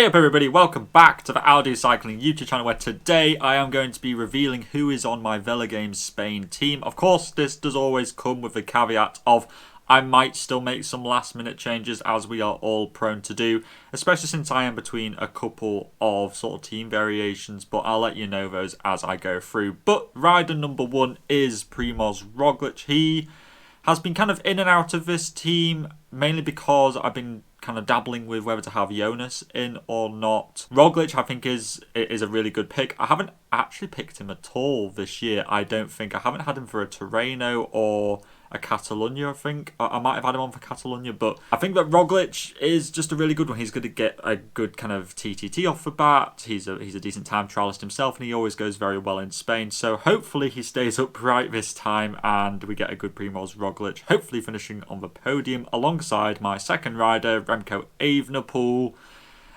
Hey up everybody, welcome back to the Audi Cycling YouTube channel, where today I am going to be revealing who is on my Velogames Spain team. Of course, this does always come with the caveat of I might still make some last minute changes, as we are all prone to do, especially since I am between a couple of sort of team variations, but I'll let you know those as I go through. But rider number one is Primoz Roglic. He has been kind of in and out of this team, mainly because I've been kind of dabbling with whether to have Jonas in or not. Roglic, I think, is a really good pick. I haven't actually picked him at all this year, I don't think. I haven't had him for a Tirreno or a Catalunya, I think. I might have had him on for Catalunya, but I think that Roglic is just a really good one. He's going to get a good kind of TTT off the bat. He's a decent time trialist himself, and he always goes very well in Spain. So hopefully he stays upright this time, and we get a good Primoz Roglic, hopefully finishing on the podium alongside my second rider, Remco Evenepoel.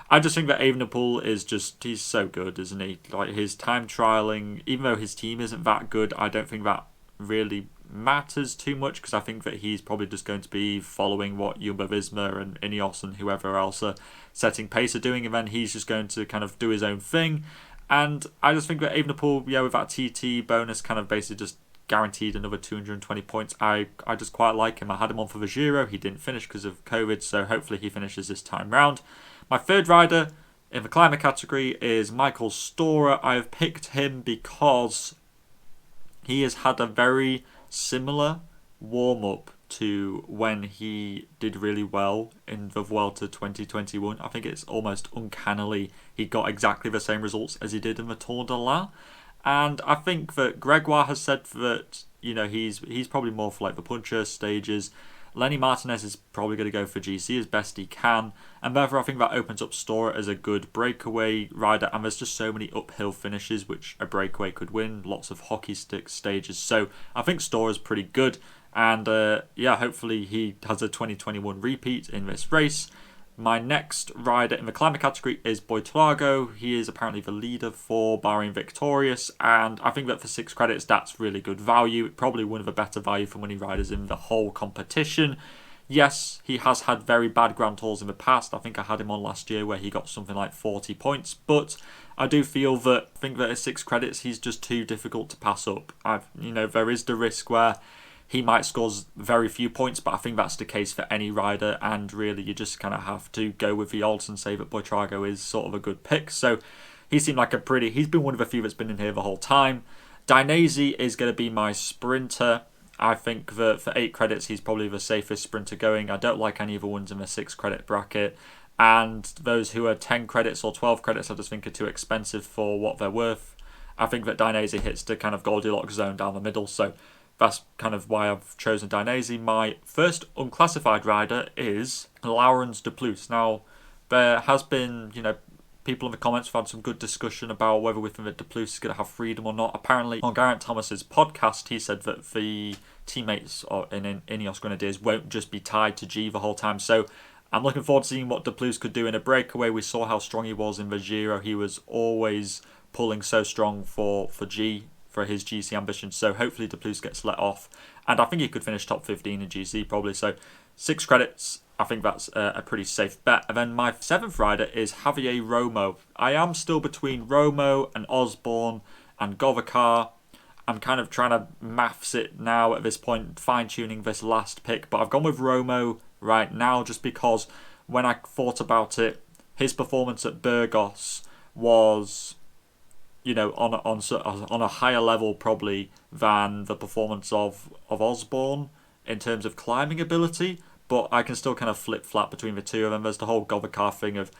I just think that Evenepoel is he's so good, isn't he? Like, his time trialing, even though his team isn't that good, I don't think that really matters too much, because I think that he's probably just going to be following what Jumbo-Visma and Ineos and whoever else are setting pace are doing, and then he's just going to kind of do his own thing. And I just think that Evenepoel, with that TT bonus, kind of basically just guaranteed another 220 points. I just quite like him. I had him on for the Giro. He didn't finish because of COVID, so hopefully he finishes this time round. My third rider in the climber category is Michael Storer. I have picked him because he has had a very similar warm-up to when he did really well in the Vuelta 2021. I think it's almost uncannily he got exactly the same results as he did in the Tour de l'Ain. And I think that Gregoire has said that, he's probably more for like the puncher stages. Lenny Martinez is probably going to go for GC as best he can, and therefore I think that opens up Storer as a good breakaway rider, and there's just so many uphill finishes which a breakaway could win, lots of hockey stick stages, so I think Storer's pretty good, and hopefully he has a 2021 repeat in this race. My next rider in the climber category is Targo. He is apparently the leader for Bahrain Victorious, and I think that for 6 credits that's really good value. Probably one of the better value for money riders in the whole competition. Yes, he has had very bad Grand Tours in the past. I think I had him on last year where he got something like 40 points, but I do feel that at 6 credits he's just too difficult to pass up. There is the risk where he might score very few points, but I think that's the case for any rider, and really you just kind of have to go with the odds and say that Targo is sort of a good pick. So he seemed like he's been one of the few that's been in here the whole time. Dinozi is going to be my sprinter. I think that for 8 credits he's probably the safest sprinter going. I don't like any of the ones in the 6 credit bracket, and those who are 10 credits or 12 credits I just think are too expensive for what they're worth. I think that Dinozi hits the kind of Goldilocks zone down the middle, so that's kind of why I've chosen Dinozi. My first unclassified rider is Laurens de Plus. Now, there has been, people in the comments have had some good discussion about whether we think that de Plus is going to have freedom or not. Apparently, on Geraint Thomas's podcast, he said that the teammates in Ineos Grenadiers won't just be tied to G the whole time. So I'm looking forward to seeing what de Plus could do in a breakaway. We saw how strong he was in the Giro. He was always pulling so strong for G, for his GC ambitions, so hopefully de Plus gets let off, and I think he could finish top 15 in GC probably. So 6 credits, I think that's a pretty safe bet. And then my 7th rider is Javier Romo. I am still between Romo and Osborne and Govakar. I'm kind of trying to maths it now at this point, fine-tuning this last pick, but I've gone with Romo right now just because when I thought about it, his performance at Burgos was on a higher level probably than the performance of Osborne in terms of climbing ability, but I can still kind of flip-flap between the two of them. There's the whole Govakar thing of,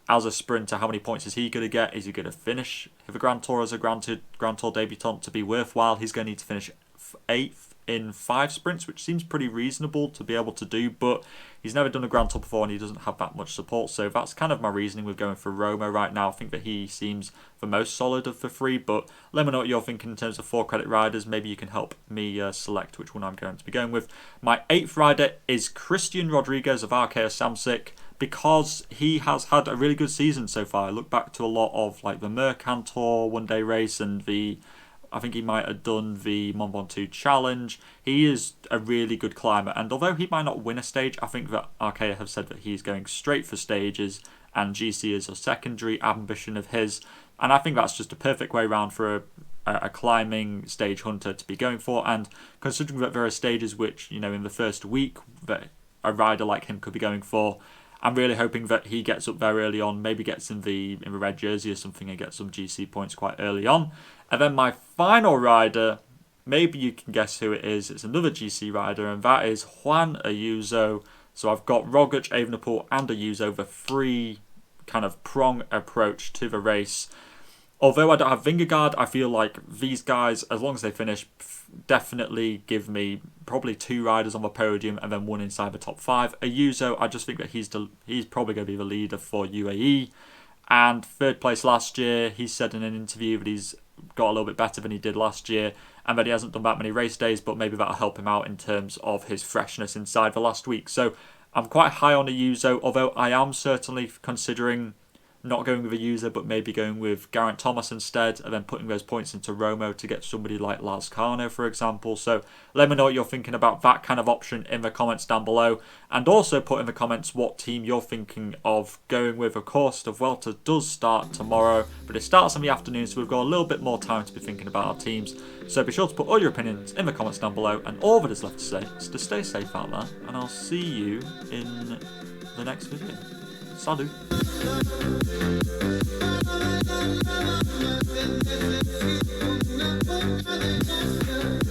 as a sprinter, how many points is he going to get? Is he going to finish the Grand Tour as a Grand Tour debutant to be worthwhile? He's going to need to finish 8th in 5 sprints, which seems pretty reasonable to be able to do, but he's never done a Grand Tour before and he doesn't have that much support, so that's kind of my reasoning with going for Romo right now. I think that he seems the most solid of the 3, but let me know what you're thinking in terms of 4 credit riders. Maybe you can help me select which one I'm going to be going with. My 8th rider is Christian Rodriguez of Arkea Samsic, because he has had a really good season so far. I look back to a lot of like the Mercantour one-day race and I think he might have done the Mont Ventoux Challenge. He is a really good climber, and although he might not win a stage, I think that Arkea have said that he's going straight for stages and GC is a secondary ambition of his. And I think that's just a perfect way round for a climbing stage hunter to be going for. And considering that there are stages which, you know, in the first week that a rider like him could be going for, I'm really hoping that he gets up there early on, maybe gets in the red jersey or something and gets some GC points quite early on. And then my final rider, maybe you can guess who it is. It's another GC rider, and that is Juan Ayuso. So I've got Roglic, Evenepoel and Ayuso, the three kind of prong approach to the race. Although I don't have Vingegaard, I feel like these guys, as long as they finish, definitely give me probably 2 riders on the podium and then 1 inside the top 5. Ayuso, I just think that he's probably going to be the leader for UAE. And 3rd place last year, he said in an interview that he's got a little bit better than he did last year and that he hasn't done that many race days, but maybe that'll help him out in terms of his freshness inside the last week. So I'm quite high on Ayuso, although I am certainly considering not going with Ayuso, but maybe going with Geraint Thomas instead, and then putting those points into Romo to get somebody like Lars-Carno, for example. So let me know what you're thinking about that kind of option in the comments down below. And also put in the comments what team you're thinking of going with. Of course, the Vuelta does start tomorrow, but it starts in the afternoon, so we've got a little bit more time to be thinking about our teams. So be sure to put all your opinions in the comments down below, and all that is left to say is to stay safe out there, and I'll see you in the next video. Salut! Thank you.